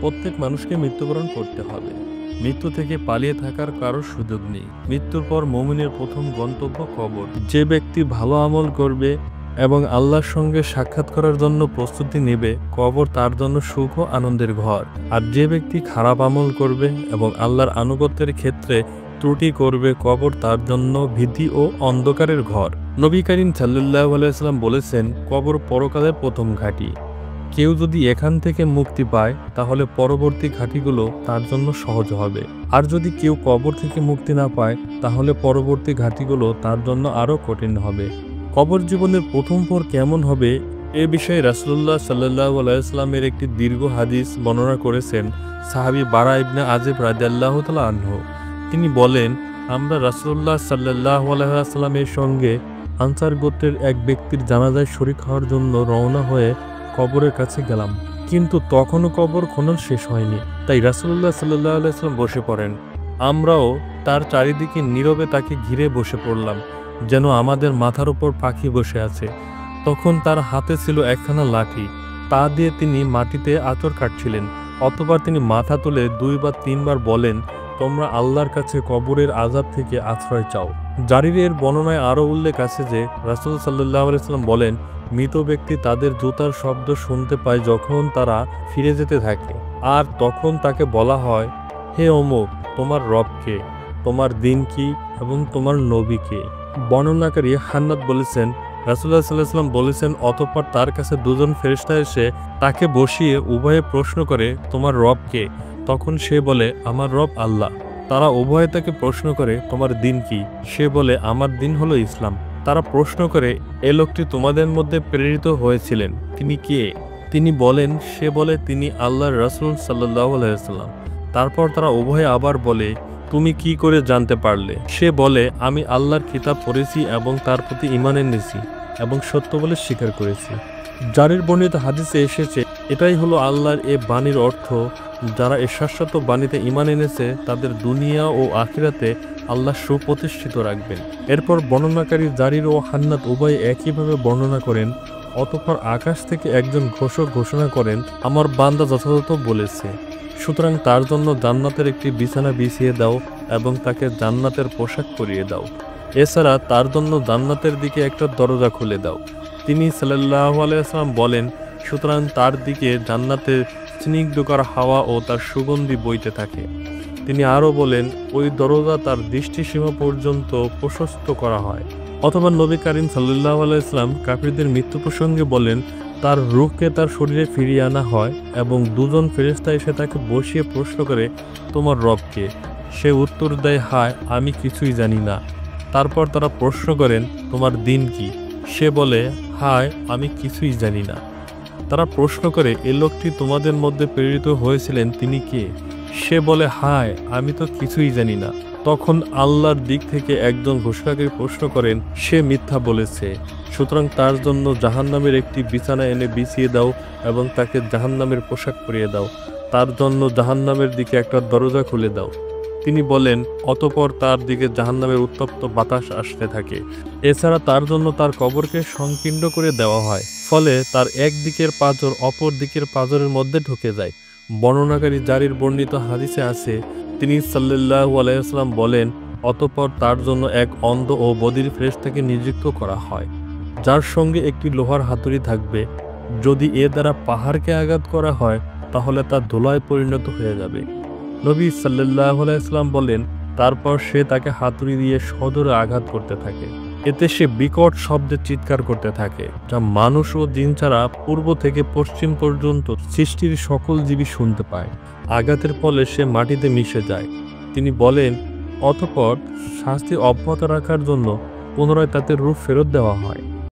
প্রত্যেক মানুষকে মৃত্যুবরণ করতে হবে। মৃত্যু থেকে পালিয়ে থাকার কারো সুযোগ নেই। মৃত্যুর পর মুমিনের প্রথম গন্তব্য কবর। যে ব্যক্তি ভালো আমল করবে এবং আল্লাহর সঙ্গে সাক্ষাৎ করার জন্য প্রস্তুতি নেবে, কবর তার জন্য সুখ ও আনন্দের ঘর। আর যে ব্যক্তি খারাপ আমল করবে এবং আল্লাহর আনুগত্যের ক্ষেত্রে ত্রুটি করবে, কবর তার জন্য ভীতি ও অন্ধকারের ঘর। নবী করিম সাল্লাল্লাহু আলাইহি ওয়াসাল্লাম বলেছেন, কবর পরকালের প্রথম ঘাঁটি। কেউ যদি এখান থেকে মুক্তি পায় তাহলে পরবর্তী ঘাঁটিগুলো তার জন্য সহজ হবে, আর যদি কেউ কবর থেকে মুক্তি না পায় তাহলে পরবর্তী ঘাঁটিগুলো তার জন্য আরও কঠিন হবে। কবর জীবনের প্রথম পর কেমন হবে এ বিষয়ে রাসূলুল্লাহ সাল্লাল্লাহু আলাইহি ওয়াসাল্লামের একটি দীর্ঘ হাদিস বর্ণনা করেছেন সাহাবী বারা ইবনে আযিব রাদিয়াল্লাহু তাআলা আনহু। তিনি বলেন, আমরা রাসূলুল্লাহ সাল্লাল্লাহু আলাইহি ওয়াসাল্লামের সঙ্গে আনসার গোত্রের এক ব্যক্তির জানাজায় শরীক হওয়ার জন্য রওনা হয়ে কবরের কাছে গেলাম, কিন্তু তখনও কবর খনন শেষ হয়নি। তাই রাসূলুল্লাহ সাল্লাল্লাহু আলাইহি ওয়াসাল্লাম বসে পড়েন। আমরাও তার চারিদিকে নীরবে তাকে ঘিরে বসে পড়লাম, যেন আমাদের মাথার উপর পাখি বসে আছে। তখন তার হাতে ছিল একখানা লাঠি, তা দিয়ে তিনি মাটিতে আঁচড় কাটছিলেন। অতঃপর তিনি মাথা তুলে 2 বা 3 বার বলেন, তোমরা আল্লাহর কাছে কবরের আযাব থেকে আশ্রয় চাও। জারিরের বর্ণনায় আরও উল্লেখ আছে যে রাসূল সাল্লাল্লাহু আলাইহি ওয়াসাল্লাম বলেন, মৃত ব্যক্তি তাদের জুতার শব্দ শুনতে পায় যখন তারা ফিরে যেতে থাকে, আর তখন তাকে বলা হয়, হে অমুক, তোমার রব কে, তোমার দিন কি এবং তোমার নবী কে। বর্ণনাকারী হান্নাদ বলেছেন, রাসূলুল্লাহ সাল্লাল্লাহু আলাইহি ওয়াসাল্লাম বলেছেন, অতঃপর তার কাছে 2 জন ফেরেশতা এসে তাকে বসিয়ে উভয়ে প্রশ্ন করে, তোমার রব কে? তখন সে বলে, আমার রব আল্লাহ। তারা উভয়ে তাকে প্রশ্ন করে, তোমার দিন কি? সে বলে, আমার দিন হলো ইসলাম। তারা প্রশ্ন করে, এ লোকটি তোমাদের মধ্যে প্রেরিত হয়েছিলেন, তিনি কে? তিনি বলেন, সে বলে, তিনি আল্লাহর রাসূল সাল্লাল্লাহু আলাইহি ওয়াসাল্লাম। তারপর তারা উভয়ে আবার বলে, তুমি কি করে জানতে পারলে? সে বলে, আমি আল্লাহর কিতাব পড়েছি এবং তার প্রতি ঈমান এনেছি এবং সত্য বলে স্বীকার করেছি। জারির বর্ণিত হাদিসে এসেছে, এটাই হলো আল্লাহর এ বাণীর অর্থ, যারা এ শাশ্বত বাণীতে ঈমান এনেছে তাদের দুনিয়া ও আখিরাতে আল্লাহ সুপ্রতিষ্ঠিত রাখবেন। এরপর বর্ণনাকারী জারির ও হান্নাত উভয় একইভাবে বর্ণনা করেন। অতঃপর আকাশ থেকে একজন ঘোষক ঘোষণা করেন, আমার বান্দা যথাযথ বলেছে, সুতরাং তার জন্য জান্নাতের একটি বিছানা বিছিয়ে দাও এবং তাকে জান্নাতের পোশাক পরিয়ে দাও। এছাড়া তার জন্য জান্নাতের দিকে একটা দরজা খুলে দাও। তিনি সাল্লাল্লাহু আলাইহি ওয়াসাল্লাম বলেন, সুতরাং তার দিকে জান্নাতের স্নিগ্ধকর হাওয়া ও তার সুগন্ধি বইতে থাকে। তিনি আরও বলেন, ওই দরজা তার দৃষ্টিসীমা পর্যন্ত প্রশস্ত করা হয়। অথবা নবী করিম সাল্লাল্লাহু আলাইহি ওয়াসাল্লাম কাফিরদের মৃত্যু প্রসঙ্গে বলেন, তার রূহকে তার শরীরে ফিরিয়ে আনা হয় এবং 2 জন ফেরেশতা এসে তাকে বসিয়ে প্রশ্ন করে, তোমার রব কে? সে উত্তর দেয়, হায়, আমি কিছুই জানি না। তারপর তারা প্রশ্ন করেন, তোমার দিন কি? সে বলে, হায়, আমি কিছুই জানি না। তারা প্রশ্ন করে, এ লোকটি তোমাদের মধ্যে প্রেরিত হয়েছিলেন, তিনি কে? সে বলে, হায়, আমি তো কিছুই জানি না। তখন আল্লাহর দিক থেকে একজন ঘোষণাকারী প্রশ্ন করেন, সে মিথ্যা বলেছে, সুতরাং তার জন্য জাহান্নামের একটি বিছানা এনে বিছিয়ে দাও এবং তাকে জাহান্নামের পোশাক পরিয়ে দাও। তার জন্য জাহান্নামের দিকে একটা দরজা খুলে দাও। তিনি বলেন, অতঃপর তার দিকে জাহান্নামের উত্তপ্ত বাতাস আসতে থাকে। এছাড়া তার জন্য তার কবরকে সংকীর্ণ করে দেওয়া হয়, ফলে তার এক দিকের পাঁজর অপর দিকের পাঁজরের মধ্যে ঢুকে যায়। বর্ণনাকারী জারির বর্ণিত হাদিসে আছে, তিনি সাল্লাল্লাহু আলাইহি ওয়াসাল্লাম বলেন, অতঃপর তার জন্য এক অন্ধ ও বধির ফেরেশতাকে নিযুক্ত করা হয়, যার সঙ্গে একটি লোহার হাতুড়ি থাকবে। যদি এ দ্বারা পাহাড়কে আঘাত করা হয় তাহলে তা ধুলায় পরিণত হয়ে যাবে। নবী সাল্লাল্লাহু আলাইহি ওয়াসাল্লাম বলেন, তারপর সে তাকে হাতুড়ি দিয়ে সজোরে আঘাত করতে থাকে। এতে সে বিকট শব্দে চিৎকার করতে থাকে, যা মানুষ ও জিন ছাড়া পূর্ব থেকে পশ্চিম পর্যন্ত সৃষ্টির সকল জীবী শুনতে পায়। আঘাতের ফলে সে মাটিতে মিশে যায়। তিনি বলেন, অতঃপর শাস্তি অব্যাহত রাখার জন্য পুনরায় তাতে রূপ ফেরত দেওয়া হয়।